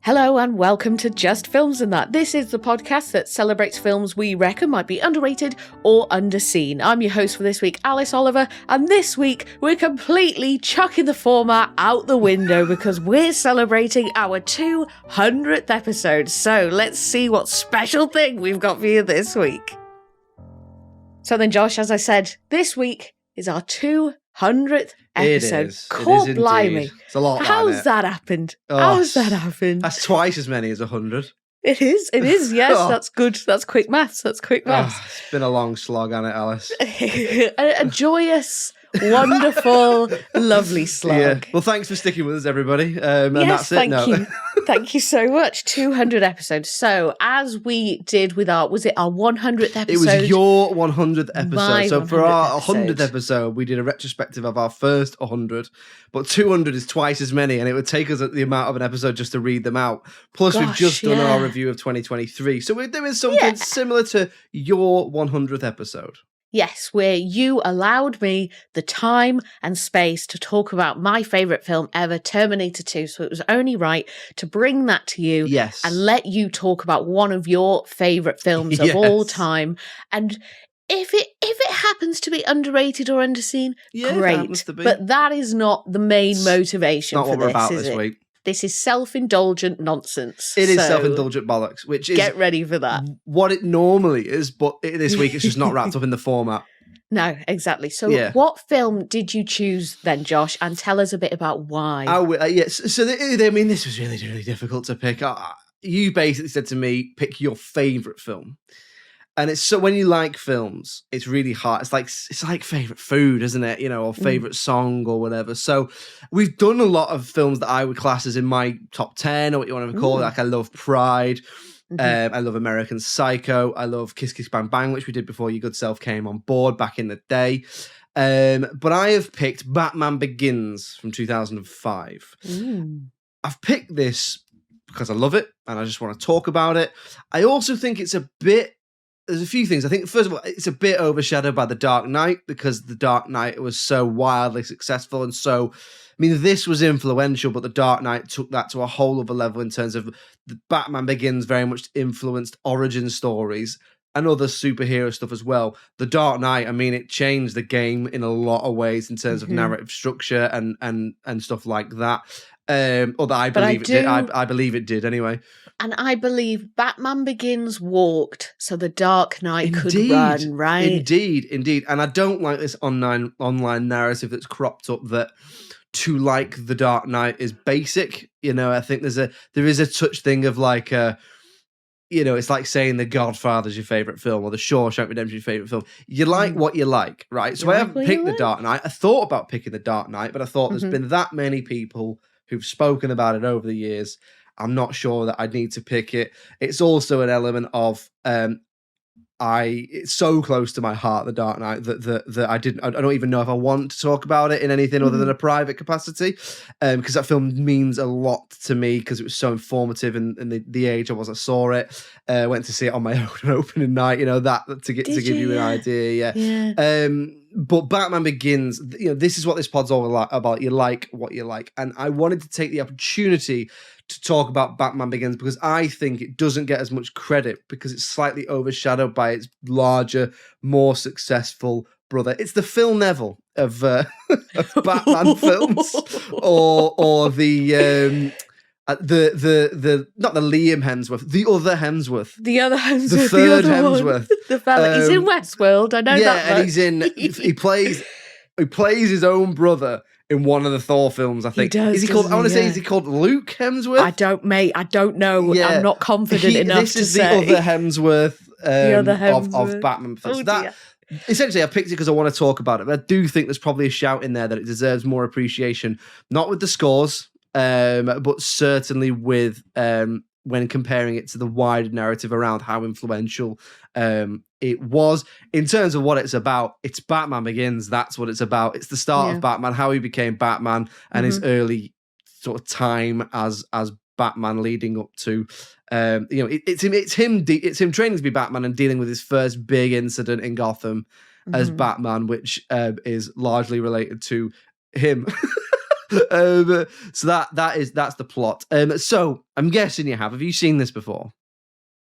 Hello and welcome to Just Films and That. This is the podcast that celebrates films we reckon might be underrated or underseen. I'm your host for this week, Alice Oliver, and this week we're completely chucking the format out the window because we're celebrating our 200th episode. So let's see what special thing we've got for you this week. So then, Josh, as I said, this week is our 200th episode. It is. Blimey. It's a lot. How's that happened? How's that happened? That's twice as many as 100. It is, yes. That's good. That's quick maths. It's been a long slog, hasn't it, Alice? a joyous, wonderful, lovely slog. Yeah. Well, thanks for sticking with us, everybody. And that's it. Thank you. Thank you so much. 200 episodes. So, as we did with was it our 100th episode? It was your 100th episode. So, for our 100th episode, we did a retrospective of our first 100, but 200 is twice as many, and it would take us the amount of an episode just to read them out. Plus, we've just done our review of 2023. So, we're doing something similar to your 100th episode. Yes, where you allowed me the time and space to talk about my favourite film ever, Terminator 2. So it was only right to bring that to you and let you talk about one of your favourite films of all time. And if it happens to be underrated or underseen, great. But that is not the main motivation for this, not what we're about this week. This is self-indulgent nonsense. It is self-indulgent bollocks, which is... Get ready for that. What it normally is, but this week it's just not wrapped up in the format. No, exactly. So what film did you choose then, Josh? And tell us a bit about why. So this was really, really difficult to pick. You basically said to me, pick your favourite film. And it's so when you like films, it's really hard. It's like favorite food, isn't it? Or favorite song or whatever. So we've done a lot of films that I would class as in my top 10 or what you want to call it. Like I love Pride. I love American Psycho. I love Kiss Kiss Bang Bang, which we did before Your Good Self came on board back in the day. But I have picked Batman Begins from 2005. I've picked this because I love it and I just want to talk about it. I also think it's there's a few things. I think, first of all, it's a bit overshadowed by The Dark Knight because The Dark Knight was so wildly successful. And so, this was influential, but The Dark Knight took that to a whole other level in terms of the Batman Begins very much influenced origin stories and other superhero stuff as well. The Dark Knight, it changed the game in a lot of ways in terms of narrative structure and stuff like that. I believe it did anyway. And I believe Batman Begins walked so the Dark Knight could run, right? Indeed. And I don't like this online narrative that's cropped up that to like the Dark Knight is basic. I think there is a touch thing of like it's like saying The Godfather's your favourite film or The Shawshank Redemption your favourite film. You like what you like, right? So I haven't picked The Dark Knight. I thought about picking The Dark Knight, but I thought there's been that many people who've spoken about it over the years. I'm not sure that I need to pick it. It's also an element of it's so close to my heart, The Dark Knight, that I don't even know if I want to talk about it in anything other than a private capacity, because that film means a lot to me because it was so informative in the age I saw it. Went to see it on my own opening night. To give you an idea. Yeah. But Batman Begins, this is what this pod's all about. You like what you like. And I wanted to take the opportunity to talk about Batman Begins because I think it doesn't get as much credit because it's slightly overshadowed by its larger, more successful brother. It's the Phil Neville of Batman films, or the not the Liam Hemsworth, the other Hemsworth. The other Hemsworth. The third Hemsworth. The fella. He's in Westworld, I know that much. And he plays his own brother in one of the Thor films, I think. He does, is he called is he called Luke Hemsworth? I don't know. Yeah. I'm not confident enough to say. This is the other Hemsworth, of Batman films. Essentially, I picked it because I want to talk about it, but I do think there's probably a shout in there that it deserves more appreciation, not with the scores, but certainly with when comparing it to the wider narrative around how influential it was. In terms of what it's about, it's Batman Begins. That's what it's about. It's the start of Batman, how he became Batman, and his early sort of time as Batman leading up to, it's him training to be Batman and dealing with his first big incident in Gotham as Batman, which is largely related to him So that's the plot. So I'm guessing you have. Have you seen this before?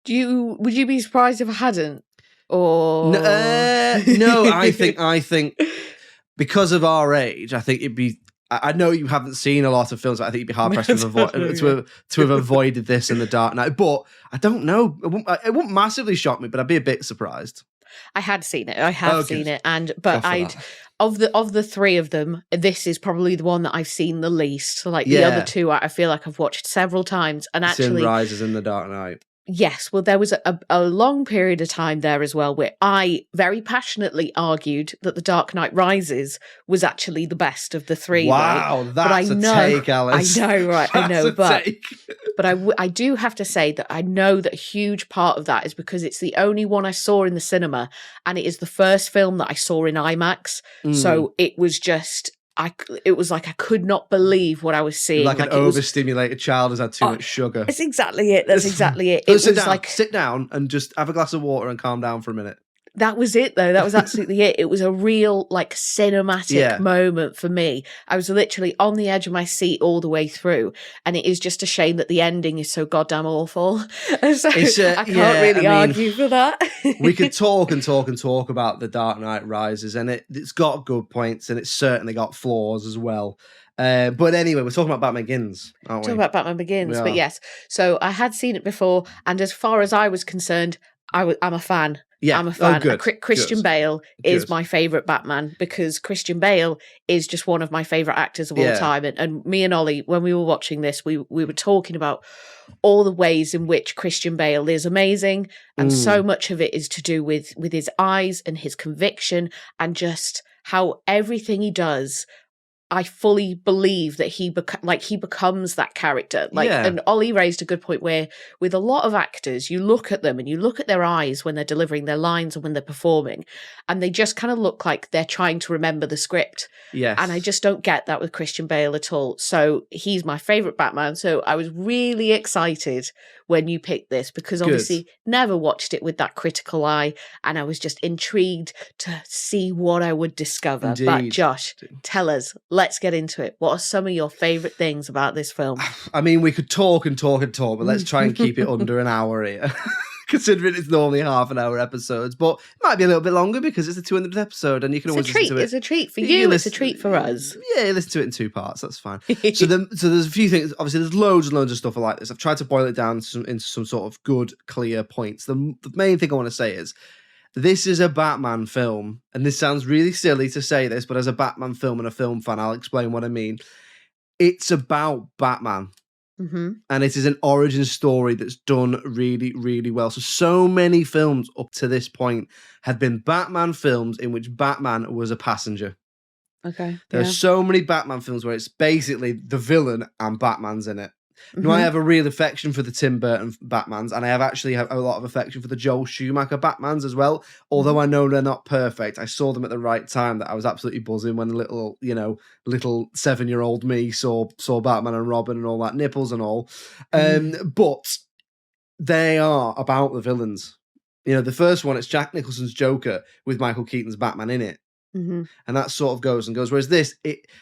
Would you be surprised if I hadn't? Or No, I think because of our age, I think it'd be. I know you haven't seen a lot of films, but I think you'd be hard pressed to have avoided this in The Dark Knight. But I don't know. It wouldn't massively shock me, but I'd be a bit surprised. I had seen it. I have seen it, but of the three of them, this is probably the one that I've seen the least. So, like the other two, I feel like I've watched several times, and actually, Sin rises in The Dark Knight. Yes, well, there was a long period of time there as well where I very passionately argued that The Dark Knight Rises was actually the best of the three. Wow, right? That's a take, Alice. I know, right? I know, but take. But I do have to say that I know that a huge part of that is because it's the only one I saw in the cinema, and it is the first film that I saw in IMAX. So it was just. It was like I could not believe what I was seeing. Like an overstimulated child has had too much sugar. That's exactly it. That's exactly it. It was sit down and just have a glass of water and calm down for a minute. That was it, though. That was absolutely it. It was a real, cinematic moment for me. I was literally on the edge of my seat all the way through, and it is just a shame that the ending is so goddamn awful. So I can't really argue for that. We could talk and talk and talk about The Dark Knight Rises, and it's got good points, and it's certainly got flaws as well. But anyway, we're talking about Batman Begins, aren't we? Talking about Batman Begins, but yes. So I had seen it before, and as far as I was concerned, I'm a fan. Yeah. I'm a fan. Good. Christian Bale is my favourite Batman because Christian Bale is just one of my favourite actors of all time. And me and Ollie, when we were watching this, we were talking about all the ways in which Christian Bale is amazing. And so much of it is to do with his eyes and his conviction and just how everything he does, I fully believe that he becomes that character. And Ollie raised a good point where with a lot of actors, you look at them and you look at their eyes when they're delivering their lines and when they're performing, and they just kind of look like they're trying to remember the script. Yes. And I just don't get that with Christian Bale at all. So he's my favourite Batman. So I was really excited when you picked this because obviously never watched it with that critical eye, and I was just intrigued to see what I would discover. Indeed. But Josh, tell us, let's get into it. What are some of your favourite things about this film? I mean, we could talk and talk and talk, but let's try and keep it under an hour here. Considering it's normally half an hour episodes, but it might be a little bit longer because it's the 200th episode, and you can always listen to it. It's a treat for you. It's a treat for us. Yeah, you listen to it in 2 parts. That's fine. So there's a few things. Obviously, there's loads and loads of stuff like this. I've tried to boil it down into some sort of good, clear points. The main thing I want to say is this is a Batman film, and this sounds really silly to say this, but as a Batman film and a film fan, I'll explain what I mean. It's about Batman. Mm-hmm. And it is an origin story that's done really, really well. So many films up to this point had been Batman films in which Batman was a passenger. Okay. There are so many Batman films where it's basically the villain and Batman's in it. Now, I have a real affection for the Tim Burton Batmans, and I have a lot of affection for the Joel Schumacher Batmans as well. Although I know they're not perfect, I saw them at the right time. That I was absolutely buzzing when little 7-year-old me saw Batman and Robin and all that, nipples and all. But they are about the villains. The first one, it's Jack Nicholson's Joker with Michael Keaton's Batman in it. Mm-hmm. And that sort of goes and goes. Whereas this,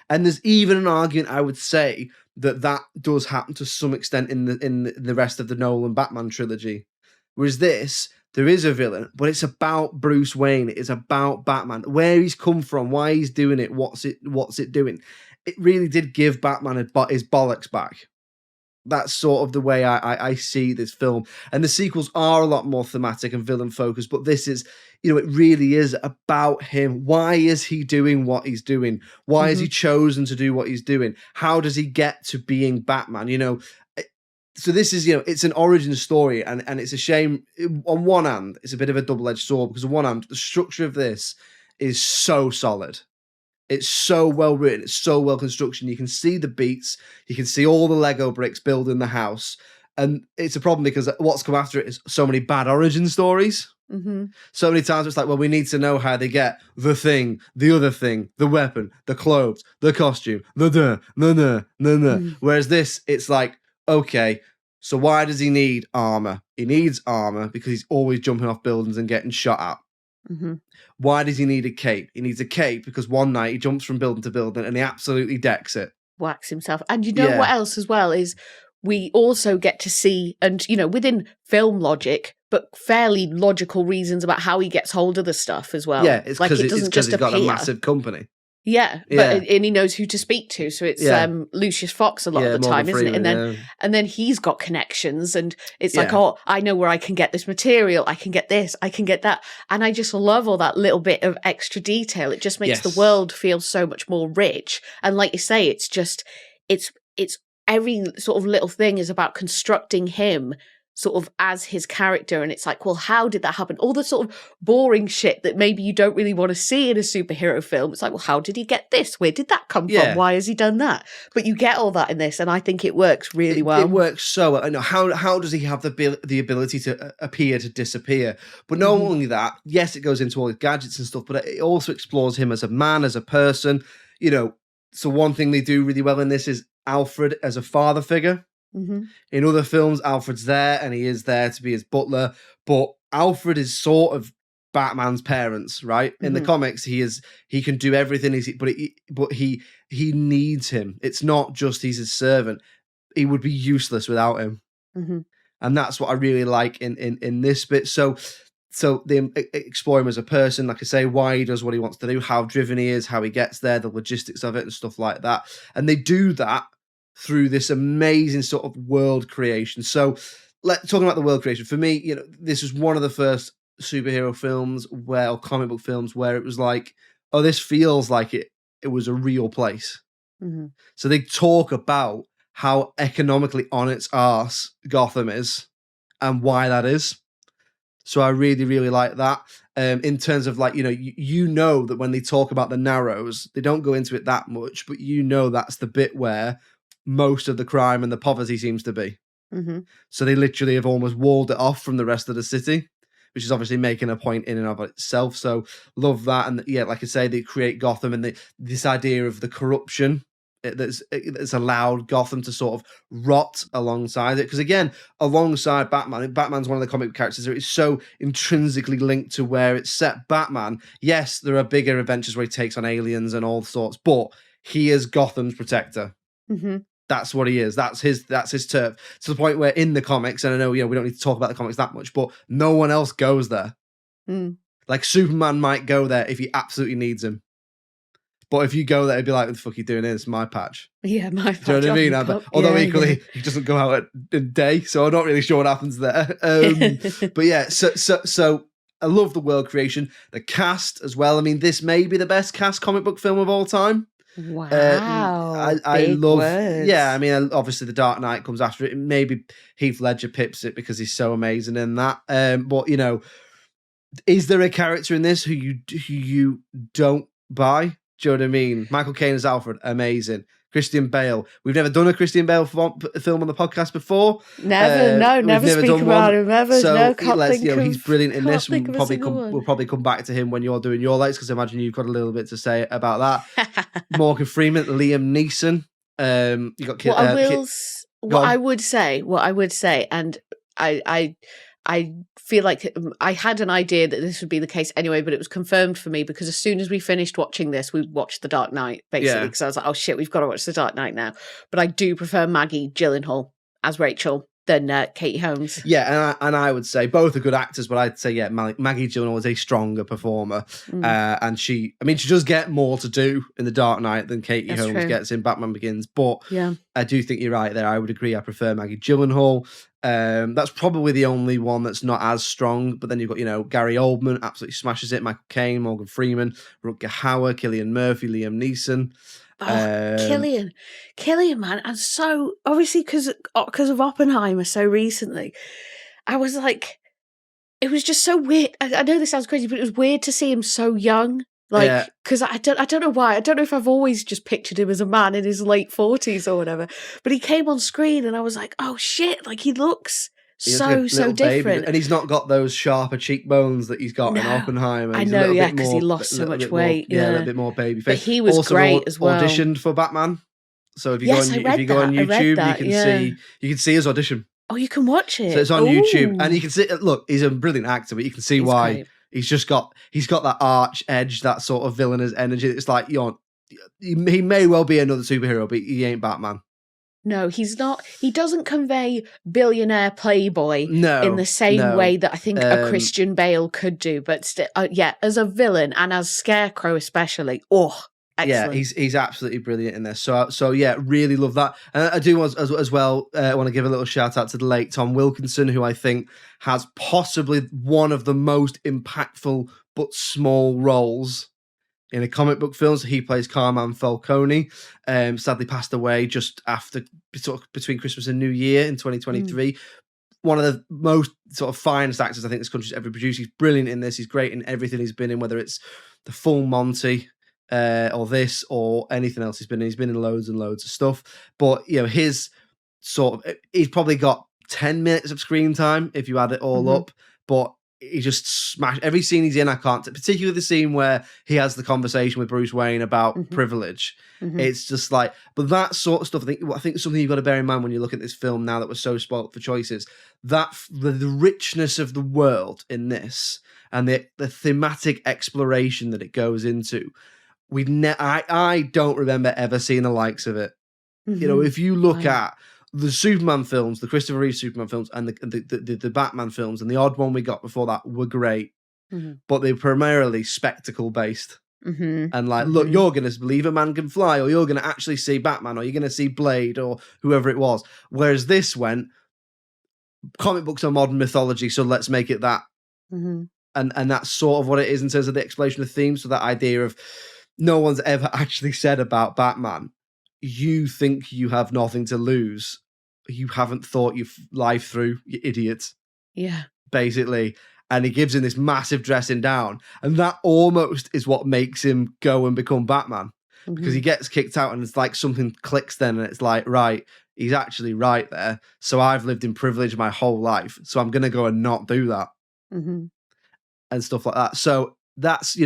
and there's even an argument, I would say, that does happen to some extent in the rest of the Nolan Batman trilogy. Whereas this, there is a villain, but it's about Bruce Wayne. It is about Batman, where he's come from, why he's doing it, what's it doing. It really did give Batman his bollocks back. That's sort of the way I see this film. And the sequels are a lot more thematic and villain focused, but this is, it really is about him. Why is he doing what he's doing? Why has he chosen to do what he's doing? How does he get to being Batman? So this is, it's an origin story, and it's a shame. On one hand, it's a bit of a double-edged sword, because on one hand, the structure of this is so solid. It's so well written. It's so well constructed. You can see the beats. You can see all the Lego bricks building the house. And it's a problem because what's come after it is so many bad origin stories. Mm-hmm. So many times it's like, well, we need to know how they get the thing, the other thing, the weapon, the clothes, the costume, Whereas this, it's like, okay, so why does he need armor? He needs armor because he's always jumping off buildings and getting shot at. Mm-hmm. Why does he need a cape? He needs a cape because one night he jumps from building to building and he absolutely decks it. wax himself. And you know what else as well is we also get to see, and within film logic, but fairly logical reasons about how he gets hold of the stuff as well. Yeah, it's because he's got a massive company. Yeah, but and he knows who to speak to. So it's Lucius Fox a lot of the time, isn't it? And then he's got connections, and it's like, oh, I know where I can get this material. I can get this. I can get that. And I just love all that little bit of extra detail. It just makes the world feel so much more rich. And like you say, it's every sort of little thing is about constructing him sort of as his character, and it's like, well, how did that happen? All the sort of boring shit that maybe you don't really want to see in a superhero film. It's like, well, how did he get this? Where did that come from? Why has he done that? But you get all that in this, and I think it works really well. It works so well. I know how does he have the ability to appear to disappear? But not only that, yes, it goes into all his gadgets and stuff, but it also explores him as a man, as a person. So one thing they do really well in this is Alfred as a father figure. Mm-hmm. In other films, Alfred's there and he is there to be his butler, but Alfred is sort of Batman's parents, right? In the comics, he can do everything, but he needs him. It's not just he's his servant. He would be useless without him, and that's what I really like in this bit. So they explore him as a person, like I say, why he does what he wants to do, how driven he is, how he gets there, the logistics of it, and stuff like that. And they do that through this amazing sort of world creation. So, talking about the world creation, for me, this was one of the first superhero films or comic book films where it was like, oh, this feels like it was a real place. Mm-hmm. So they talk about how economically on its arse Gotham is and why that is. So I really, really like that. In terms of like, that when they talk about the Narrows, they don't go into it that much, but that's the bit where most of the crime and the poverty seems to be. Mm-hmm. So they literally have almost walled it off from the rest of the city, which is obviously making a point in and of itself. So love that. And like I say, they create Gotham and this idea of the corruption that's allowed Gotham to sort of rot alongside it. Because again, alongside Batman's one of the comic characters that is so intrinsically linked to where it's set. Batman, yes, there are bigger adventures where he takes on aliens and all sorts, but he is Gotham's protector. Mm-hmm. That's what he is. That's his turf. To the point where in the comics, and I know we don't need to talk about the comics that much, but no one else goes there. Mm. Like Superman might go there if he absolutely needs him. But if you go there, it'd be like, what the fuck are you doing here? It's my patch. Yeah, my patch. Do you know what I mean? Although equally, he doesn't go out in day, so I'm not really sure what happens there. But yeah, so I love the world creation. The cast as well. I mean, this may be the best cast comic book film of all time. Wow. I love words. Yeah, I mean, obviously the Dark Knight comes after it. Maybe Heath Ledger pips it because he's so amazing in that. But is there a character in this who you don't buy? Do you know what I mean? Michael Caine as Alfred, amazing. Christian Bale. We've never done a Christian Bale film on the podcast before. Never speak about him ever. So think he's brilliant in this. We'll probably come back to him when you're doing your lights, because I imagine you've got a little bit to say about that. Morgan Freeman, Liam Neeson. You got what I would say, and I feel like I had an idea that this would be the case anyway, but it was confirmed for me because as soon as we finished watching this, we watched The Dark Knight, basically, because I was like, oh shit, we've got to watch The Dark Knight now. But I do prefer Maggie Gyllenhaal as Rachel than Katie Holmes. Yeah, and I would say both are good actors, but I'd say, Maggie Gyllenhaal is a stronger performer. And she does get more to do in The Dark Knight than Katie Holmes gets in Batman Begins. But I do think you're right there. I would agree. I prefer Maggie Gyllenhaal. That's probably the only one that's not as strong. But then you've got, Gary Oldman absolutely smashes it. Michael Caine, Morgan Freeman, Rutger Hauer, Cillian Murphy, Liam Neeson. Cillian, man, and so obviously because of Oppenheimer so recently, I was like, it was just so weird. I know this sounds crazy, but it was weird to see him so young. Like, because I don't know why. I don't know if I've always just pictured him as a man in his late 40s or whatever. But he came on screen and I was like, oh shit! Like he looks so different, baby. And he's not got those sharper cheekbones that he's got in Oppenheimer. I know, because he lost so much weight. A little bit more baby face. But he was also great as well. Auditioned for Batman, so if you go on YouTube, you can see his audition. Oh, you can watch it. So it's on YouTube, and you can see. Look, he's a brilliant actor, but you can see why. Great. He's got that arch edge, that sort of villainous energy. It's like he may well be another superhero, but he ain't Batman. No, he's not. He doesn't convey billionaire playboy in the same way that I think a Christian Bale could do. But still, as a villain and as Scarecrow especially, excellent. Yeah, he's absolutely brilliant in this. So yeah, really love that. And I do as well want to give a little shout out to the late Tom Wilkinson, who I think has possibly one of the most impactful but small roles in a comic book film. So he plays Carmine Falcone. Sadly passed away just after between Christmas and New Year in 2023. One of the most sort of finest actors I think this country's ever produced. He's brilliant in this. He's great in everything he's been in, whether it's the Full Monty or this or anything else he's been in. He's been in loads and loads of stuff. But his he's probably got 10 minutes of screen time if you add it all up. But he just smashed every scene he's in. I can't, particularly the scene where he has the conversation with Bruce Wayne about privilege. It's just like, but that sort of stuff. I think something you've got to bear in mind when you look at this film now that we're so spoiled for choices. That the richness of the world in this and the thematic exploration that it goes into. I don't remember ever seeing the likes of it. If you look at the Superman films, the Christopher Reeve Superman films, and the Batman films, and the odd one we got before that were great, but they're primarily spectacle based. And look, you're going to believe a man can fly, or you're going to actually see Batman, or you're going to see Blade, or whoever it was. Whereas this went, comic books are modern mythology, so let's make it that. And that's sort of what it is in terms of the exploration of themes. So that idea of no one's ever actually said about Batman, you think you have nothing to lose. You haven't thought your life through, you idiot. Yeah. Basically. And he gives him this massive dressing down. And that almost is what makes him go and become Batman. Because he gets kicked out and it's like something clicks then and it's like, right, he's actually right there. So I've lived in privilege my whole life. So I'm going to go and not do that. And stuff like that. So that's,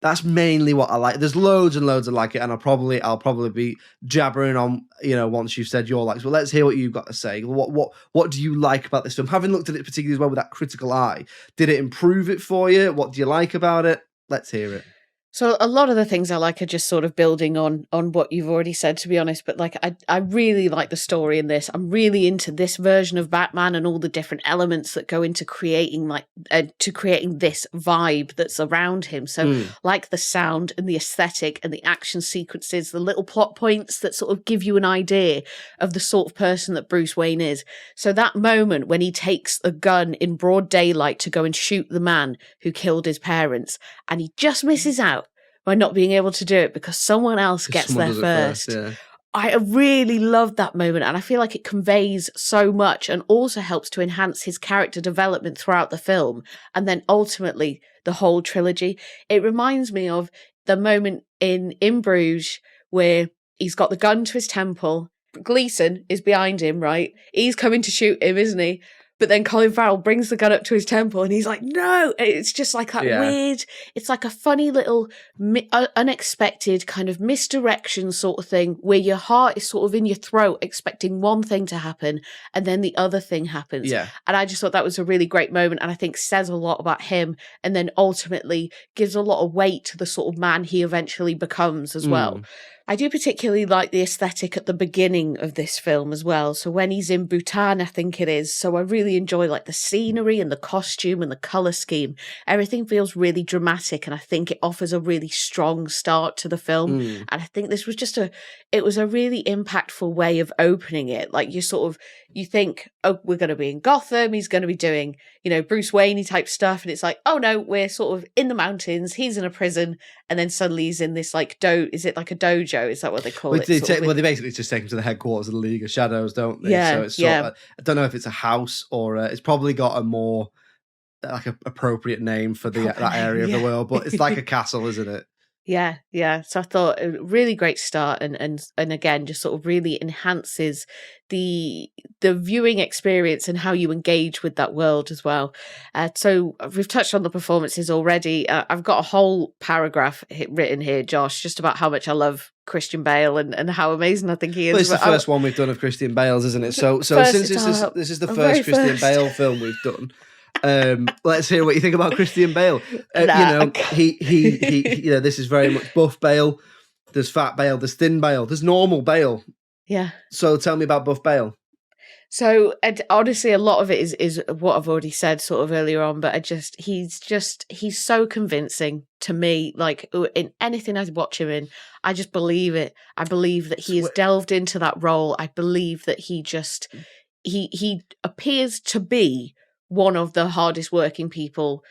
that's mainly what I like. There's loads and loads of like it, and I'll probably be jabbering on, once you've said your likes. Well, let's hear what you've got to say. What do you like about this film? Having looked at it particularly as well with that critical eye, did it improve it for you? What do you like about it? Let's hear it. So a lot of the things I like are just sort of building on what you've already said, to be honest. But I really like the story in this. I'm really into this version of Batman and all the different elements that go into creating this vibe that's around him. So like the sound and the aesthetic and the action sequences, the little plot points that sort of give you an idea of the sort of person that Bruce Wayne is. So that moment when he takes a gun in broad daylight to go and shoot the man who killed his parents, and he just misses out by not being able to do it because someone else gets there first. Yeah. I really loved that moment, and I feel like it conveys so much and also helps to enhance his character development throughout the film, and then ultimately the whole trilogy. It reminds me of the moment in Bruges where he's got the gun to his temple, Gleason is behind him, right? He's coming to shoot him, isn't he? But then Colin Farrell brings the gun up to his temple and he's like, no. It's just like that weird, it's like a funny little unexpected kind of misdirection sort of thing where your heart is sort of in your throat expecting one thing to happen and then the other thing happens. Yeah. And I just thought that was a really great moment, and I think says a lot about him, and then ultimately gives a lot of weight to the sort of man he eventually becomes as well. I do particularly like the aesthetic at the beginning of this film as well. So when he's in Bhutan, I think it is. So I really enjoy like the scenery and the costume and the colour scheme. Everything feels really dramatic, and I think it offers a really strong start to the film. And I think this was it was a really impactful way of opening it. Like you think, oh, we're going to be in Gotham. He's going to be doing, Bruce Wayne type stuff. And it's like, oh no, we're sort of in the mountains. He's in a prison. And then suddenly he's in this like is it like a dojo? Is that what they call it? They basically just take him to the headquarters of the League of Shadows, don't they? Yeah, so it's sort of, I don't know if it's a house or it's probably got a more like a appropriate name for that area of the world, but it's like a castle, isn't it? Yeah. So I thought a really great start, and again, just sort of really enhances the viewing experience and how you engage with that world as well. So we've touched on the performances already. I've got a whole paragraph written here, Josh, just about how much I love Christian Bale and how amazing I think he is. Well, it's the first one we've done of Christian Bale's, isn't it? So since this is the first Christian Bale film we've done. Let's hear what you think about Christian Bale. He this is very much buff Bale. There's fat Bale, there's thin Bale, there's normal Bale. Yeah. So tell me about buff Bale. So honestly, a lot of it is what I've already said sort of earlier on, but he's so convincing to me. Like in anything I watch him in, I just believe it. I believe that he has delved into that role. I believe that he appears to be one of the hardest working people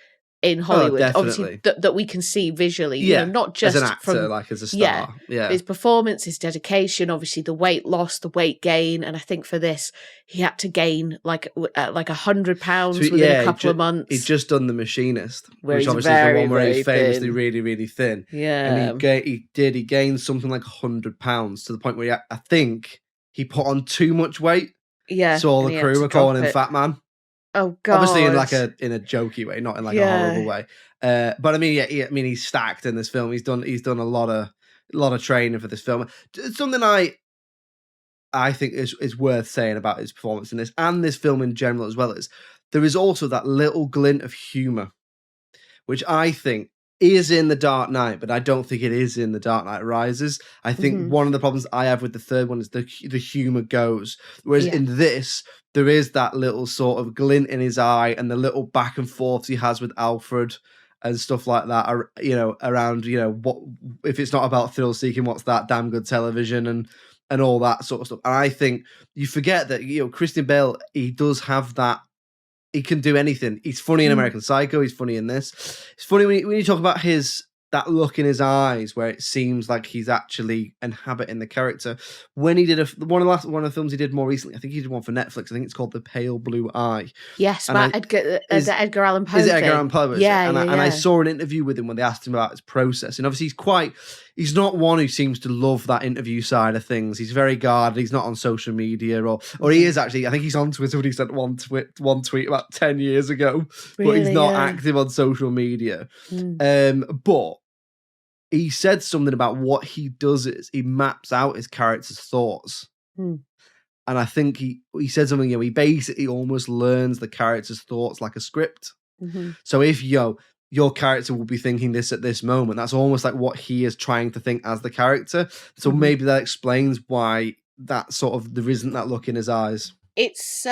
in Hollywood, obviously that we can see visually, not just as an actor, from, like as a star, his performance, his dedication, obviously the weight loss, the weight gain, and I think for this he had to gain like 100 pounds within a couple of months. He'd just done The Machinist, which obviously is the one where he's famously really, really thin. Yeah, and he gained something like 100 pounds to the point where I think he put on too much weight. Yeah, so all the crew were calling him Fat Man. Oh God! Obviously, in a jokey way, not in like a horrible way. But I mean, he's stacked in this film. He's done a lot of training for this film. Something I think is worth saying about his performance in this and this film in general as well is there is also that little glint of humor, which I think is in The Dark Knight, but I don't think it is in The Dark Knight Rises. I think one of the problems I have with the third one is the humor goes, whereas in this there is that little sort of glint in his eye and the little back and forth he has with Alfred and stuff like that. Around what if it's not about thrill seeking? What's that damn good television and all that sort of stuff. And I think you forget that Christian Bale, he does have that. He can do anything. He's funny in American Psycho. He's funny in this. It's funny when you talk about that look in his eyes where it seems like he's actually inhabiting the character. When he did one of the films he did more recently, I think he did one for Netflix. I think it's called The Pale Blue Eye. Yes, Edgar Allan Poe. Is it Edgar Allan Poe? Yeah, and I saw an interview with him when they asked him about his process. And obviously he's not one who seems to love that interview side of things. He's very guarded. He's not on social media or he is actually. I think he's on Twitter, but he sent one tweet about 10 years ago. Really, but he's not active on social media. But he said something about what he does is he maps out his character's thoughts. And I think he said something, he basically almost learns the character's thoughts like a script. So if your character will be thinking this at this moment, that's almost like what he is trying to think as the character. So maybe that explains why that sort of, there isn't that look in his eyes. It's,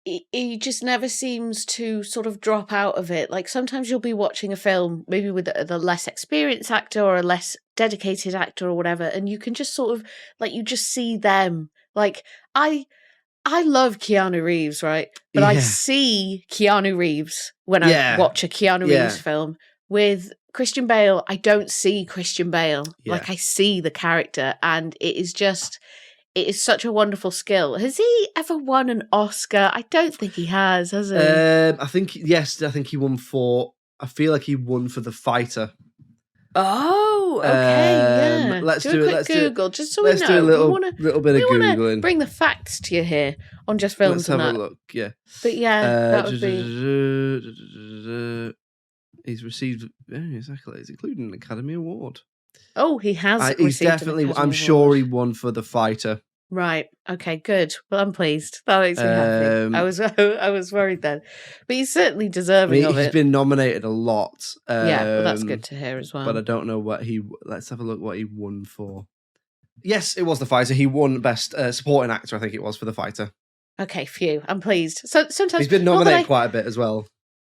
he just never seems to sort of drop out of it. Like sometimes you'll be watching a film, maybe with the less experienced actor or a less dedicated actor or whatever, and you can just sort of like you just see them. Like I love Keanu Reeves, right? But I see Keanu Reeves when I watch a Keanu Reeves film. With Christian Bale, I don't see Christian Bale. Like I see the character, and it is such a wonderful skill. Has he ever won an Oscar? I don't think he has he? I think, yes, I think he won I feel like he won for The Fighter. Oh, okay, yeah. Let's do a quick Google, just so we know. Let's do a little bit of Googling. Bring the facts to you here on Just Films. Let's have a look, yeah. But that would be... He's received various accolades, including an Academy Award. Oh, he has. He's definitely. I'm sure he won for The Fighter. Right. Okay. Good. Well, I'm pleased. That makes me happy. I was worried then, but he's certainly deserving of it. He's been nominated a lot. Well, that's good to hear as well. But I don't know what he. Let's have a look what he won for. Yes, it was The Fighter. He won Best Supporting Actor. I think it was for The Fighter. Okay, phew. I'm pleased. So sometimes he's been nominated quite a bit as well.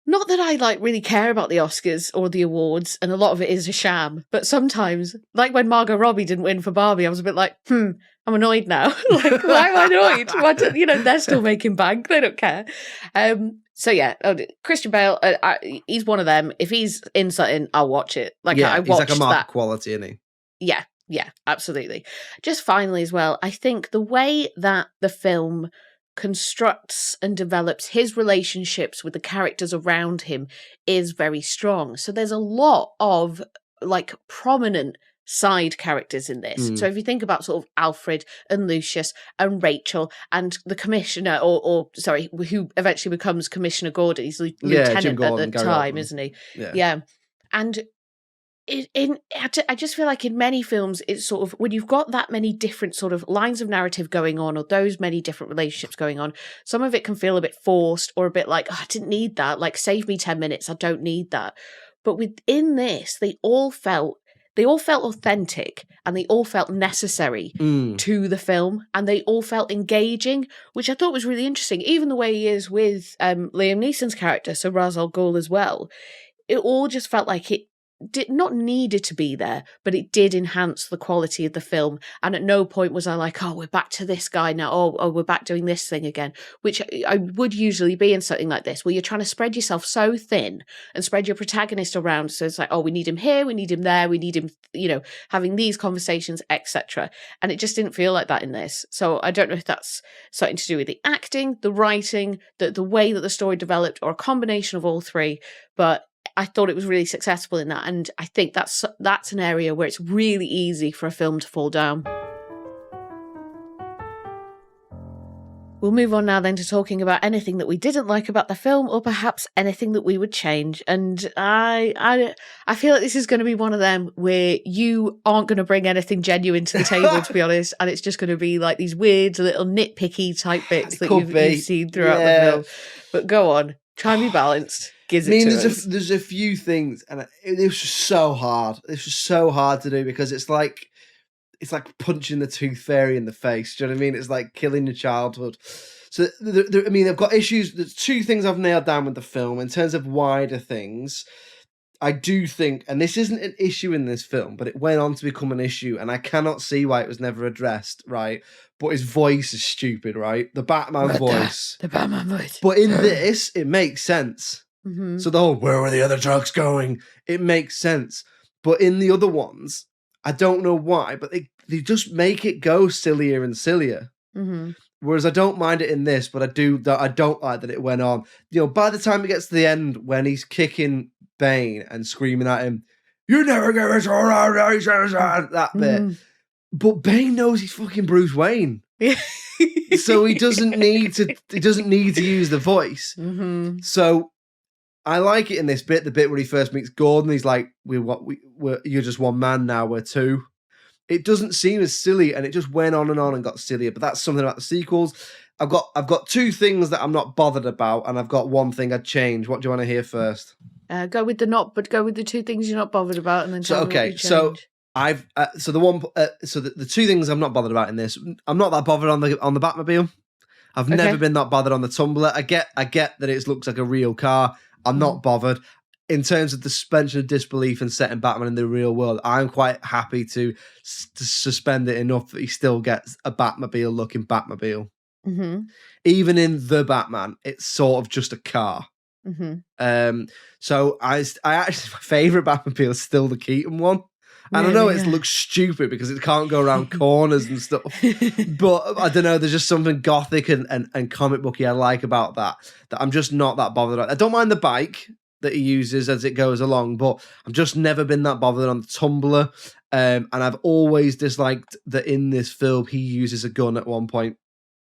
Not that I really care about the Oscars or the awards, and a lot of it is a sham. But sometimes, like when Margot Robbie didn't win for Barbie, I was a bit like, I'm annoyed now. Why am I annoyed? They're still making bank. They don't care. So yeah, Christian Bale, he's one of them. If he's in something, I'll watch it. I watched he's like a mark that. Quality, isn't he? Yeah, absolutely. Just finally as well, I think the way that the film constructs and develops his relationships with the characters around him is very strong. So there's a lot of prominent side characters in this. So if you think about sort of Alfred and Lucius and Rachel and the commissioner, or who eventually becomes Commissioner Gordon, he's lieutenant Gordon, at the time, isn't he? Yeah. And I just feel like in many films, it's sort of when you've got that many different sort of lines of narrative going on, or those many different relationships going on, some of it can feel a bit forced or a bit like, I didn't need that. Save me 10 minutes. I don't need that. But within this, they all felt they all felt authentic and they all felt necessary to the film, and they all felt engaging, which I thought was really interesting. Even the way he is with Liam Neeson's character, so Ra's al Ghul as well. It all just felt like it did not needed to be there, but it did enhance the quality of the film. And at no point was I like, oh, we're back to this guy now. Oh, we're back doing this thing again, which I would usually be in something like this, where you're trying to spread yourself so thin and spread your protagonist around. So it's like, oh, we need him here, we need him there, we need him, having these conversations, etc. And it just didn't feel like that in this. So I don't know if that's something to do with the acting, the writing, the way that the story developed, or a combination of all three. But I thought it was really successful in that, and I think that's an area where it's really easy for a film to fall down. We'll move on now then to talking about anything that we didn't like about the film, or perhaps anything that we would change. And I feel like this is going to be one of them where you aren't going to bring anything genuine to the table, to be honest, and it's just going to be like these weird little nitpicky type bits that you've seen throughout the film. But go on, try and be balanced. There's a few things, and it was just so hard. It's just so hard to do, because it's like punching the tooth fairy in the face. Do you know what I mean? It's like killing your childhood. So, I've got issues. There's two things I've nailed down with the film. In terms of wider things, I do think, and this isn't an issue in this film, but it went on to become an issue, and I cannot see why it was never addressed, right? But his voice is stupid, right? The Batman voice. The Batman voice. But in this, it makes sense. Mm-hmm. So the whole, where were the other trucks going? It makes sense. But in the other ones, I don't know why, but they just make it go sillier and sillier. Mm-hmm. Whereas I don't mind it in this, but I don't like that it went on. By the time it gets to the end, when he's kicking Bane and screaming at him, "You never get it all out," that bit. But Bane knows he's fucking Bruce Wayne. So he doesn't need to use the voice. Mm-hmm. So I like it in this bit, the bit where he first meets Gordon. He's like, "You're just one man now. We're two." It doesn't seem as silly, and it just went on and got sillier. But that's something about the sequels. I've got two things that I'm not bothered about, and I've got one thing I'd change. What do you want to hear first? Go with the two things you're not bothered about, and then tell me what you change. So the two things I'm not bothered about in this. I'm not that bothered on the Batmobile. I've never been that bothered on the Tumbler. I get that it looks like a real car. I'm not bothered. In terms of the suspension of disbelief and setting Batman in the real world, I'm quite happy to suspend it enough that he still gets a Batmobile-looking Batmobile. Mm-hmm. Even in The Batman, it's sort of just a car. Mm-hmm. So I actually, my favourite Batmobile is still the Keaton one. And I know it looks stupid because it can't go around corners and stuff. But I don't know, there's just something gothic and comic booky I like about that I'm just not that bothered about. I don't mind the bike that he uses as it goes along, but I've just never been that bothered on the Tumbler. And I've always disliked that in this film he uses a gun at one point.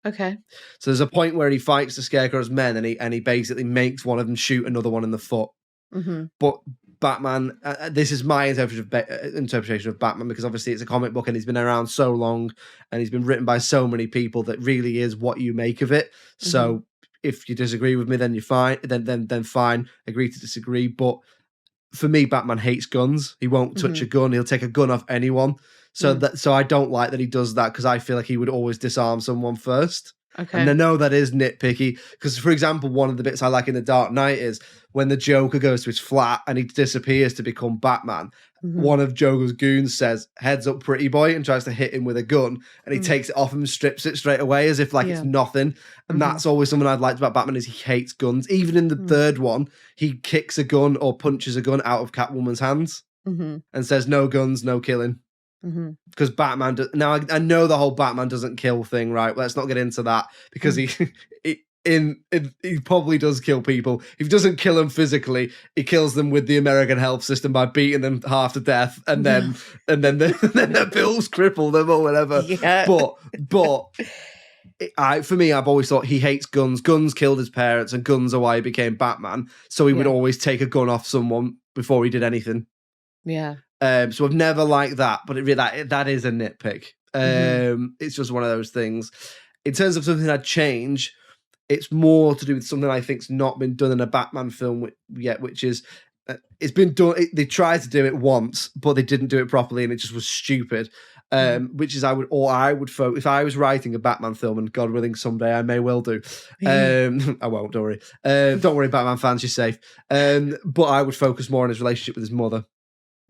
Okay. So there's a point where he fights the Scarecrow's men and he basically makes one of them shoot another one in the foot. Mm-hmm. But Batman, this is my interpretation of Batman, because obviously it's a comic book and he's been around so long and he's been written by so many people that really is what you make of it. Mm-hmm. So if you disagree with me, then you're fine. Then fine. Agree to disagree. But for me, Batman hates guns. He won't touch a gun. He'll take a gun off anyone. So I don't like that he does that, because I feel like he would always disarm someone first. Okay. And I know that is nitpicky, because, for example, one of the bits I like in The Dark Knight is when the Joker goes to his flat and he disappears to become Batman. Mm-hmm. One of Joker's goons says, "Heads up, pretty boy," and tries to hit him with a gun, and he takes it off him and strips it straight away as if it's nothing. And that's always something I've liked about Batman, is he hates guns. Even in the third one, he kicks a gun or punches a gun out of Catwoman's hands and says, "No guns, no killing." Because Batman now I know the whole Batman doesn't kill thing, right? Let's not get into that, because he probably does kill people. If he doesn't kill them physically, he kills them with the American health system by beating them half to death, and then their bills cripple them or whatever. Yeah. But for me, I've always thought he hates guns. Guns killed his parents, and guns are why he became Batman. So he would always take a gun off someone before he did anything. Yeah. So I've never liked that, but that is a nitpick. It's just one of those things. In terms of something I'd change, it's more to do with something I think's not been done in a Batman film yet, which is It's been done. They tried to do it once, but they didn't do it properly, and it just was stupid. Which is I would focus if I was writing a Batman film, and God willing, someday I may well do. I won't. Don't worry. Don't worry, Batman fans, you're safe. But I would focus more on his relationship with his mother.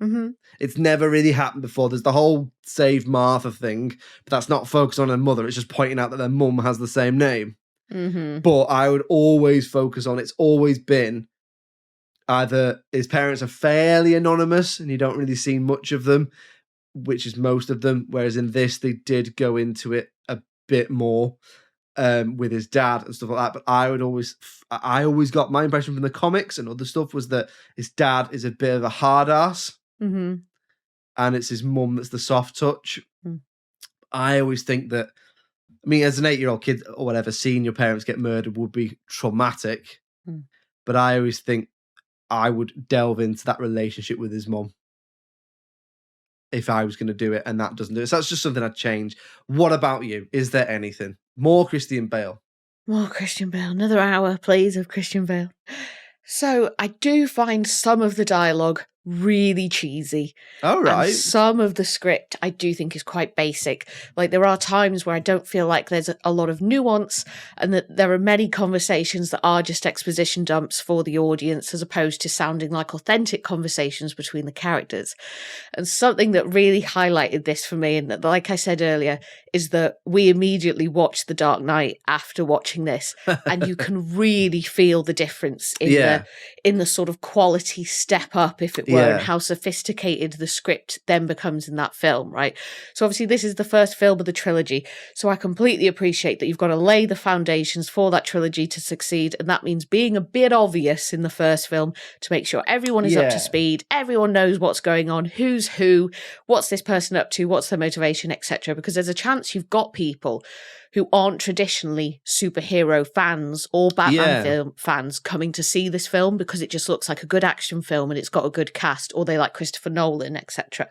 Mm-hmm. It's never really happened before. There's the whole save Martha thing, but that's not focused on her mother. It's just pointing out that their mum has the same name. Mm-hmm. But I would always focus on, it's always been either his parents are fairly anonymous and you don't really see much of them, which is most of them, whereas in this they did go into it a bit more with his dad and stuff like that. But I always got my impression from the comics and other stuff was that his dad is a bit of a hard ass. Mm-hmm. And it's his mum that's the soft touch. Mm. I always think that, I mean, as an 8-year-old kid or whatever, seeing your parents get murdered would be traumatic. Mm. But I always think I would delve into that relationship with his mum if I was going to do it, and that doesn't do it. So that's just something I'd change. What about you? Is there anything? More Christian Bale? More Christian Bale. Another hour, please, of Christian Bale. So I do find some of the dialogue really cheesy. All right. And some of the script I do think is quite basic. Like there are times where I don't feel like there's a lot of nuance and that there are many conversations that are just exposition dumps for the audience as opposed to sounding like authentic conversations between the characters. And something that really highlighted this for me, and like I said earlier, is that we immediately watched The Dark Knight after watching this, and you can really feel the difference in the sort of quality step up, if it were, and how sophisticated the script then becomes in that film, right? So obviously this is the first film of the trilogy, so I completely appreciate that you've got to lay the foundations for that trilogy to succeed, and that means being a bit obvious in the first film to make sure everyone is up to speed, everyone knows what's going on, who's who, what's this person up to, what's their motivation, etc. Because there's a chance you've got people who aren't traditionally superhero fans or Batman film fans coming to see this film because it just looks like a good action film and it's got a good cast, or they like Christopher Nolan, etc.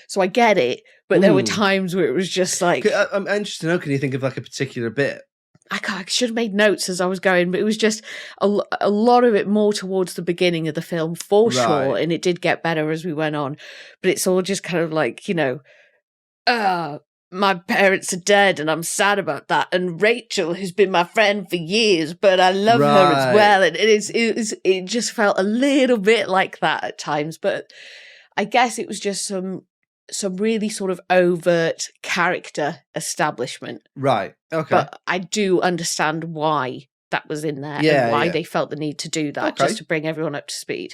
So I get it, but there were times where it was just like... I'm interested to know, can you think of like a particular bit? I should have made notes as I was going, but it was just a lot of it more towards the beginning of the film, for sure, and it did get better as we went on. But it's all just kind of like, my parents are dead and I'm sad about that. And Rachel, who's been my friend for years, but I love her as well. And it just felt a little bit like that at times. But I guess it was just some really sort of overt character establishment. Right. Okay. But I do understand why that was in there and why they felt the need to do that, just to bring everyone up to speed.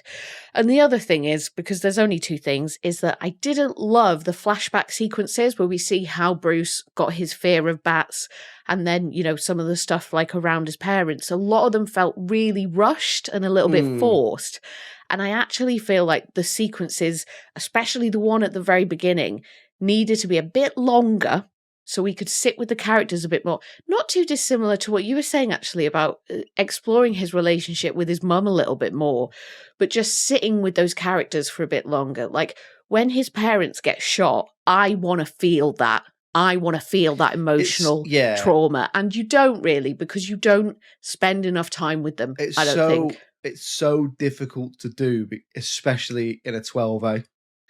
And the other thing is, because there's only two things, is that I didn't love the flashback sequences where we see how Bruce got his fear of bats and then, some of the stuff like around his parents. A lot of them felt really rushed and a little bit forced. And I actually feel like the sequences, especially the one at the very beginning, needed to be a bit longer so we could sit with the characters a bit more. Not too dissimilar to what you were saying, actually, about exploring his relationship with his mum a little bit more, but just sitting with those characters for a bit longer. Like, when his parents get shot, I want to feel that. I want to feel that emotional trauma. And you don't really, because you don't spend enough time with them, I don't think. It's so difficult to do, especially in a 12A.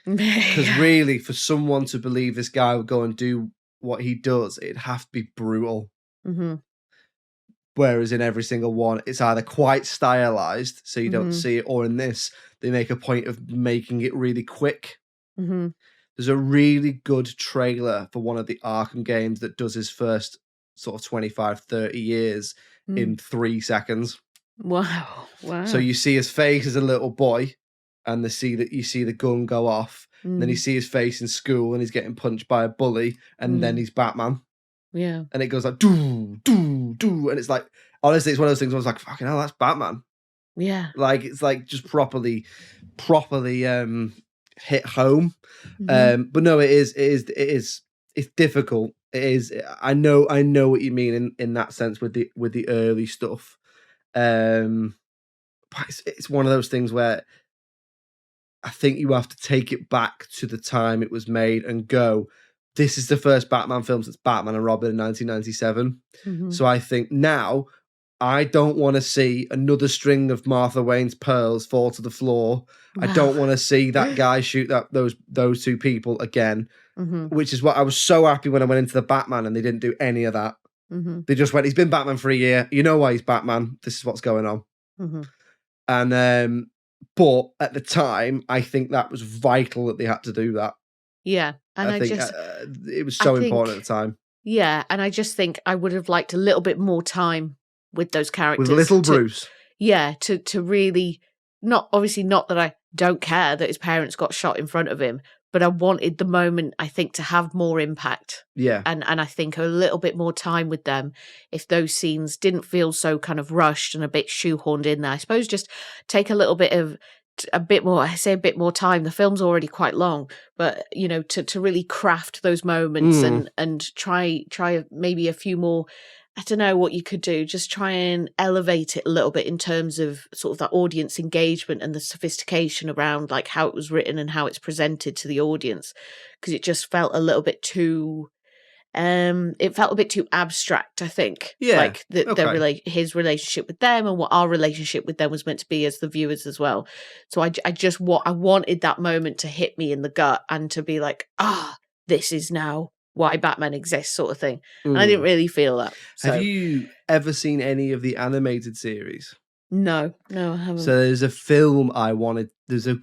Because really, for someone to believe this guy would go and do what he does, it'd have to be brutal. Mm-hmm. Whereas in every single one, it's either quite stylized, so you don't see it, or in this, they make a point of making it really quick. Mm-hmm. There's a really good trailer for one of the Arkham games that does his first sort of 25, 30 years in 3 seconds. Wow. So you see his face as a little boy, and you see the gun go off. And then you see his face in school and he's getting punched by a bully, and then he's Batman. Yeah. And it goes like, doo, doo, doo. And it's like, honestly, it's one of those things where I was like, fucking hell, that's Batman. Yeah. Like, it's like just properly hit home. But no, it's difficult. It is. I know what you mean in that sense with the early stuff. But it's one of those things where I think you have to take it back to the time it was made and go, this is the first Batman film since Batman and Robin in 1997. Mm-hmm. So I think now I don't want to see another string of Martha Wayne's pearls fall to the floor. I don't want to see that guy shoot those two people again, which is what I was so happy when I went into the Batman and they didn't do any of that. They just went, he's been Batman for a year. You know why he's Batman. This is what's going on. And but at the time, I think that was vital that they had to do that. Yeah. And I think it was so important at the time. Yeah. And I just think I would have liked a little bit more time with those characters. With little Bruce. Yeah. To really, not that I don't care that his parents got shot in front of him, but I wanted the moment, I think, to have more impact. Yeah. And I think a little bit more time with them, if those scenes didn't feel so kind of rushed and a bit shoehorned in there. I suppose just take a bit more time. The film's already quite long, but, to really craft those moments and try maybe a few more. I don't know what you could do. Just try and elevate it a little bit in terms of sort of that audience engagement and the sophistication around like how it was written and how it's presented to the audience. Because it just felt a little bit too, abstract, I think. Yeah. Like his relationship with them and what our relationship with them was meant to be as the viewers as well. So I wanted that moment to hit me in the gut and to be like, this is now why Batman exists, sort of thing. And I didn't really feel that. So. Have you ever seen any of the animated series? No, I haven't. So there's an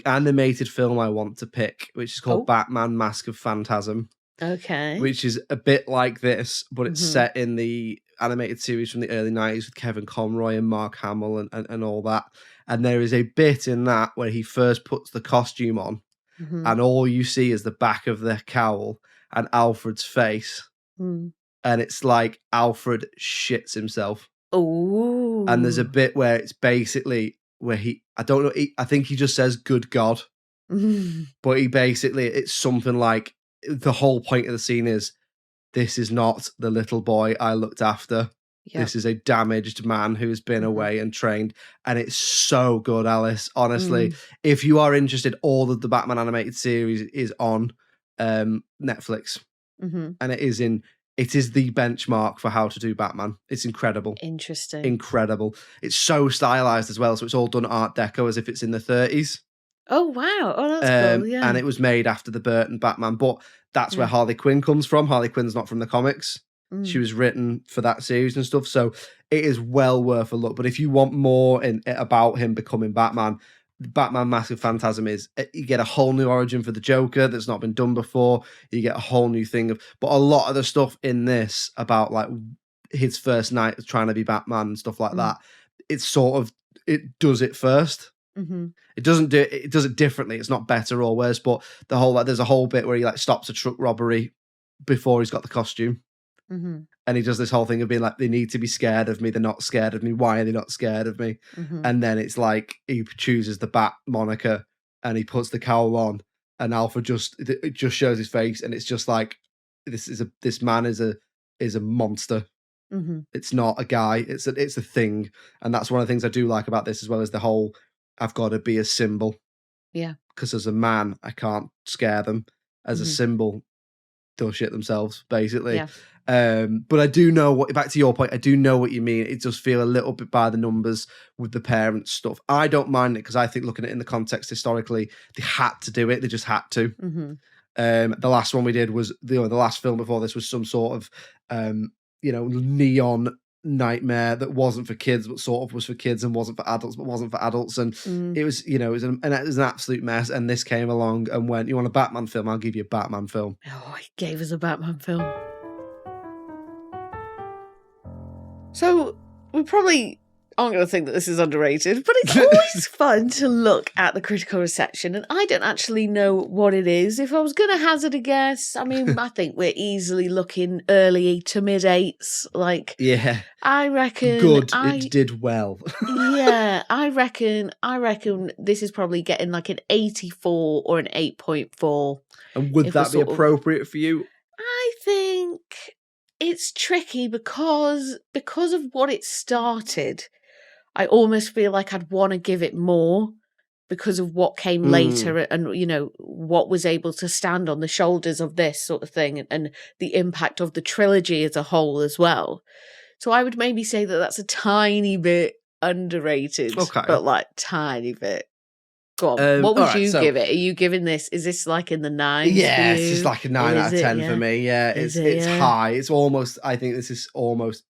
animated film I want to pick, which is called Batman Mask of Phantasm. Okay. Which is a bit like this, but it's set in the animated series from the early 90s with Kevin Conroy and Mark Hamill and all that. And there is a bit in that where he first puts the costume on and all you see is the back of the cowl and Alfred's face. And it's like Alfred shits himself. Oh. And there's a bit where it's basically where I think he just says, "Good God." But it's something like, the whole point of the scene is, this is not the little boy I looked after. Yep. This is a damaged man who's been away and trained. And it's so good, Alice. Honestly, if you are interested, all of the Batman animated series is on Netflix. And it is the benchmark for how to do Batman. It's incredible. Interesting. Incredible. It's so stylized as well. So it's all done Art Deco as if it's in the 30s. Oh, wow. Oh, that's cool, yeah. And it was made after the Burton Batman. But that's where Harley Quinn comes from. Harley Quinn's not from the comics. She was written for that series and stuff. So it is well worth a look. But if you want more about him becoming Batman, Batman Mask of Phantasm you get a whole new origin for the Joker that's not been done before. You get a whole new thing but a lot of the stuff in this about like his first night of trying to be Batman and stuff like that, it's sort of, it does it first. It doesn't it does it differently. It's not better or worse, but there's a whole bit where he like stops a truck robbery before he's got the costume. And he does this whole thing of being like, they need to be scared of me. They're not scared of me. Why are they not scared of me? And then it's like he chooses the Bat moniker and he puts the cowl on, and Alfred just shows his face, and it's just like, this man is a monster. It's not a guy. It's a thing, and that's one of the things I do like about this as well, as the whole, I've got to be a symbol. Yeah. Because as a man, I can't scare them. As a symbol, they'll shit themselves, basically. Yeah. But I do know back to your point, I do know what you mean. It does feel a little bit by the numbers with the parents stuff. I don't mind it because I think, looking at it in the context historically, they had to do it. They just had to. The last one we did was the last film before this was some sort of neon nightmare that wasn't for kids but sort of was for kids, and wasn't for adults but wasn't for adults, and it was it was an absolute mess. And this came along and went, you want a Batman film? I'll give you a Batman film. He gave us a Batman film. So we probably aren't going to think that this is underrated, but it's always fun to look at the critical reception, and I don't actually know what it is. If I was going to hazard a guess, I mean, I think we're easily looking early to mid 8s. Like, yeah, I reckon good. It did well. Yeah, I reckon this is probably getting like an 84 or an 8.4. And would that be appropriate for you? I think it's tricky because of what it started. I almost feel like I'd want to give it more because of what came later and, what was able to stand on the shoulders of this sort of thing and the impact of the trilogy as a whole as well. So I would maybe say that that's a tiny bit underrated. Okay. But like tiny bit. Go on. What would you give it? Are you giving this? Is this like in the 9s? Yeah, it's just like a 9 out of 10 for me. Yeah, it's high. It's almost. I think this is almost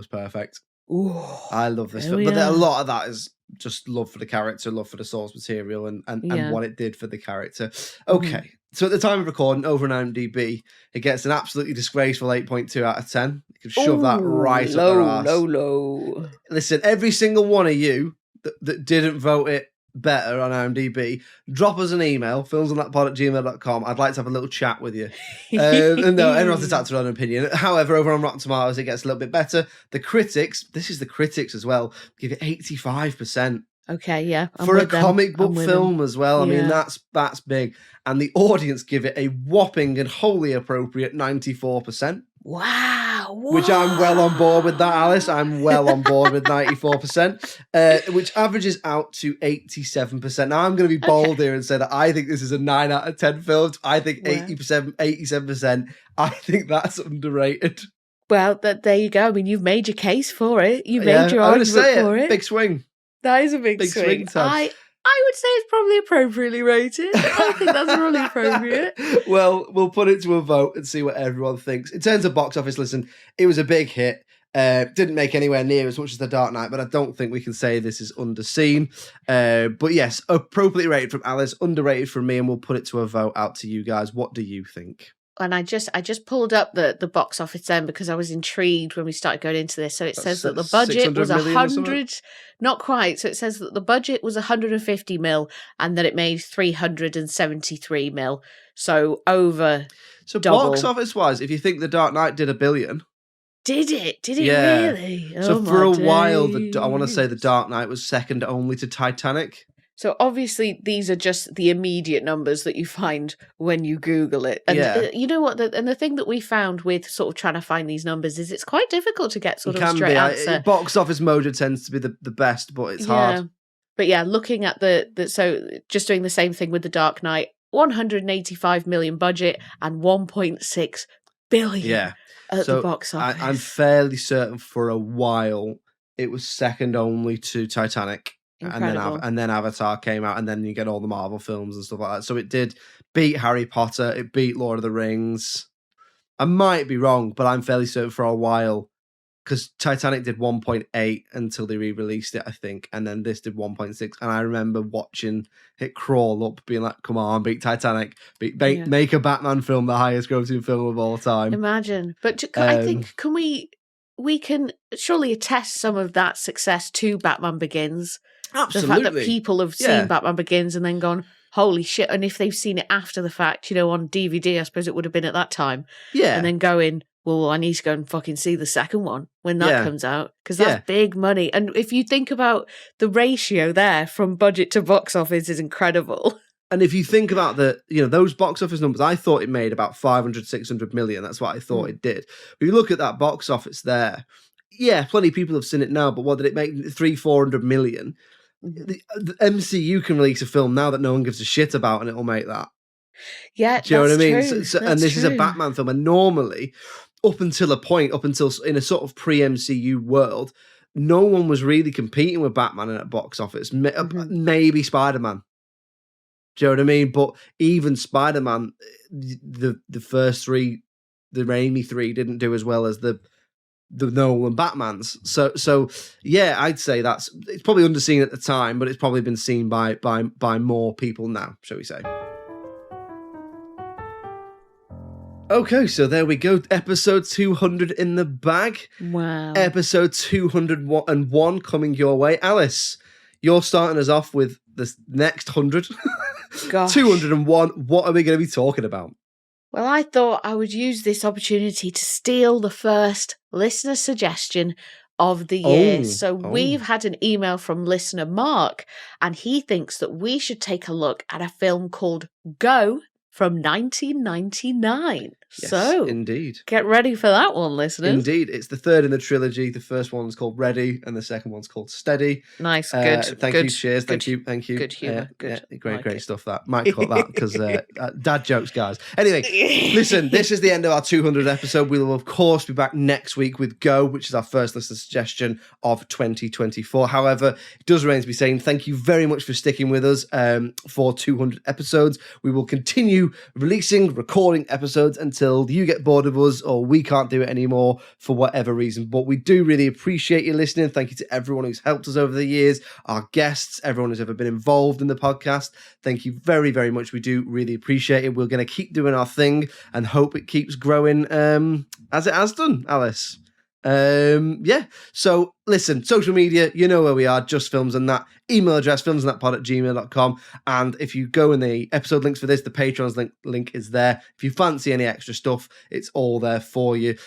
perfect. Ooh, I love this film, but a lot of that is just love for the character, love for the source material, and what it did for the character. Okay, so at the time of recording, over on IMDb, it gets an absolutely disgraceful 8.2 out of 10. You can shove that right up their arse. Low. Listen, every single one of you that didn't vote it better on IMDb, drop us an email, filmsonthatpod@gmail.com. I'd like to have a little chat with you. And no, everyone's entitled to their own opinion. However, over on Rotten Tomatoes, it gets a little bit better. The critics, this is the critics as well, give it 85%. Okay, yeah. For a comic book film as well. I mean, that's big. And the audience give it a whopping and wholly appropriate 94%. Wow. Which I'm well on board with that, Alice. I'm well on board with 94%, which averages out to 87%. Now, I'm going to be bold here and say that I think this is a 9 out of 10 film. I think 87%. I think that's underrated. Well, there you go. I mean, you've made your case for it. You made your argument for it. Big swing. That is a big swing. I would say it's probably appropriately rated. I think that's really appropriate. Well, we'll put it to a vote and see what everyone thinks. In terms of box office, listen, it was a big hit. Didn't make anywhere near as much as The Dark Knight, but I don't think we can say this is underseen. But yes, appropriately rated from Alice, underrated from me, and we'll put it to a vote out to you guys. What do you think? And I just pulled up the box office then because I was intrigued when we started going into this. So it says that the budget was 100, not quite. So it says that the budget was 150 mil and that it made 373 mil. So over double. Box office wise, if you think The Dark Knight did $1 billion. Did it really? So for a while, I want to say The Dark Knight was second only to Titanic. So obviously these are just the immediate numbers that you find when you Google it. And you know what? The thing that we found with sort of trying to find these numbers is it's quite difficult to get sort of a straight answer. Box office mojo tends to be the best, but it's hard. But yeah, looking at so just doing the same thing with The Dark Knight, 185 million budget and 1.6 billion at the box office. I'm fairly certain for a while it was second only to Titanic. Incredible. And then Avatar came out, and then you get all the Marvel films and stuff like that. So it did beat Harry Potter, it beat Lord of the Rings. I might be wrong, but I'm fairly certain for a while, because Titanic did 1.8 until they re-released it, I think, and then this did 1.6. And I remember watching it crawl up, being like, "Come on, beat Titanic, make a Batman film the highest grossing film of all time." Imagine, but I think we can surely attest some of that success to Batman Begins. Absolutely. The fact that people have seen Batman Begins and then gone, holy shit, and if they've seen it after the fact, on DVD, I suppose it would have been at that time. Yeah. And then going, well, I need to go and fucking see the second one when that comes out, because that's big money. And if you think about the ratio there from budget to box office is incredible. And if you think about those box office numbers, I thought it made about 500, 600 million. That's what I thought it did. But you look at that box office there, plenty of people have seen it now, but what did it make? 300-400 million. The MCU can release a film now that no one gives a shit about, and it'll make that. Yeah, do you know what I mean? And this is a Batman film, and normally, up until in a sort of pre-MCU world, no one was really competing with Batman in a box office. Maybe Spider-Man. Do you know what I mean? But even Spider-Man, the first three, the Raimi three, didn't do as well as the Nolan Batmans. So I'd say it's probably underseen at the time, but it's probably been seen by more people now, shall we say. Okay, so there we go. Episode 200 in the bag. Wow. Episode 201 coming your way. Alice, you're starting us off with the next 100. Gosh. 201. What are we going to be talking about? Well, I thought I would use this opportunity to steal the first listener suggestion of the year. We've had an email from listener Mark, and he thinks that we should take a look at a film called Go from 1999. Yes, So, indeed. get ready for that one, listeners. Indeed. It's the third in the trilogy. The first one's called Ready and the second one's called Steady. Nice, good. Thank you, cheers, thank you. Good humour, good. Yeah, great, Like great it. stuff that. Might cut that because dad jokes, guys. Anyway, listen, this is the end of our 200th episode. We will, of course, be back next week with Go, which is our first listener suggestion of 2024. However, it does remain to be saying thank you very much for sticking with us for 200 episodes. We will continue recording episodes until you get bored of us or we can't do it anymore for whatever reason. But we do really appreciate you listening. Thank you to everyone who's helped us over the years, our guests, everyone who's ever been involved in the podcast. Thank you very, very much. We do really appreciate it. We're going to keep doing our thing and hope it keeps growing as it has done, Alice. So listen, social media, you know where we are, Just Films and That. Email address, filmsandthatpod@gmail.com. And if you go in the episode links for this, the Patreon's link is there. If you fancy any extra stuff, it's all there for you.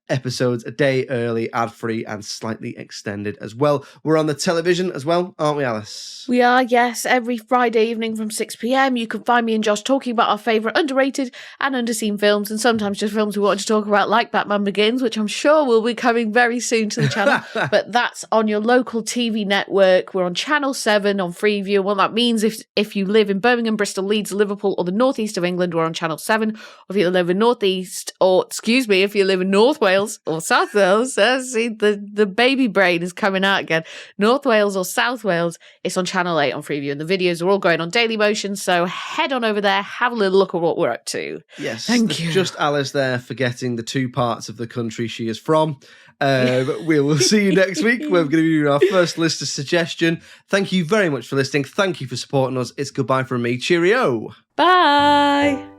Episodes a day early, ad-free, and slightly extended as well. We're on the television as well, aren't we, Alice? We are, yes. Every Friday evening from 6 p.m, you can find me and Josh talking about our favourite underrated and underseen films, and sometimes just films we want to talk about, like Batman Begins, which I'm sure will be coming very soon to the channel. But that's on your local TV network. We're on Channel 7 on Freeview. What that means, if you live in Birmingham, Bristol, Leeds, Liverpool, or the northeast of England, we're on Channel 7. Or if you live in if you live in North Wales or South Wales, see, the baby brain is coming out again. North Wales or South Wales, it's on Channel 8 on Freeview, and the videos are all going on Daily Motion, so head on over there, have a little look at what we're up to. Yes, thank you. Just Alice there forgetting the two parts of the country she is from. We will see you next week. We're going to be doing our first list of suggestion. Thank you very much for listening. Thank you for supporting us. It's goodbye from me. Cheerio. Bye.